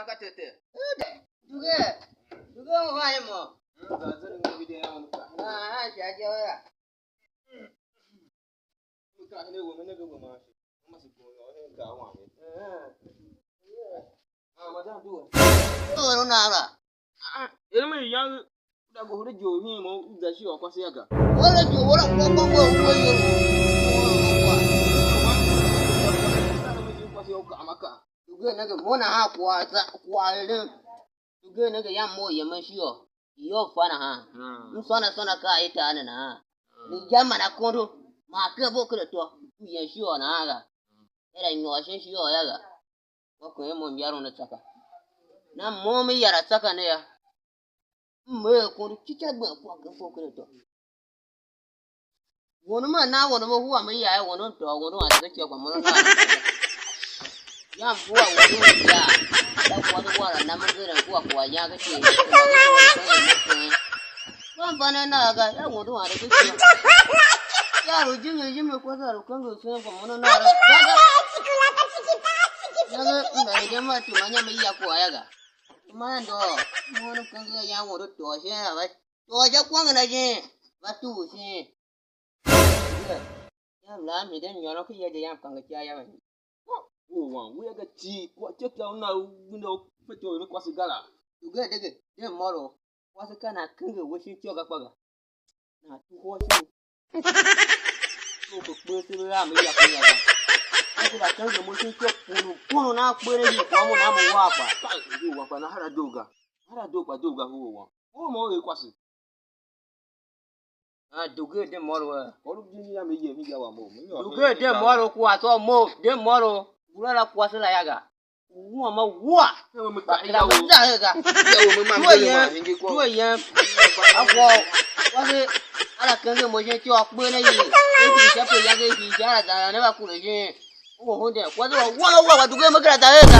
kaka tete. Duga mo ba mo? Ga zan ngi bide ya won ka. Sha jawa ya. Ka ne wo ne ga wo ma shi. Ma si ko yo ne ga wa ne. Ma da du. No na ba. Ere me ya da go hore jo ni mo da shi o kwase ya ga. Wala jo wala ko yo. Duga na ga mona ha kwa le. Duga na ga ya mo ya ma shi yo fana ha. Sona ka ita na. Ni jama na kondo ma ka bo ko to. Ya shi na ga. Era nyo shi ya ga. Ko ko mo yaro na tsaka. Na mo mi yara tsaka ne ya. Mbe ko chicha gba ko to. Wono ma na wono mo huwa mai ya wono to wono a da ke kwa mo na. Ya buwa wono ya. Da ko da wara na mun zira kuwa ya ga ce. Ban bana na ga ya wono a da ke. Ya ro jimi ko da ro kan go sai ko mo na ra. Naga ina da ma ti manya mai ya kuwa ya ga. Kuma ndo mo no kan ga ya wono to she na ba. To ja kwa na je. Ba tu she. Ya la mi den yo no ki ya de ya kan ga ya ba. Wa we ga ti ko che ta na windo feto ni kwasi gala. Duga dege de moro. Wasu kana kan ga washi ciyo ga kwaga. Na tu ko shi. Ko ko se ra mi ya kan ya ga. Ko da kan ga mo shi ciyo kunu na pere yi ko mo na mo wa pa. Ka yi wa pa na hara doga. Hara doga ho wa. O mo e kwasi. Duga de moro wa. Ko lu ji ya mi ye mi ya wa mo. Duga de moro ku ato mo de moro. Bulala kwasi la ya ga. Wa ma wa. Mu ta ya wo. Da ga. Ya wo ma ma ma ngi ko. Tuwa yan. Akwa wase ala kan ga mo shi ciyo pere yi. E ti se pe ya ga ti ja da ne ba ku le je. Wo ho de kwa wa duga ma ga da ga.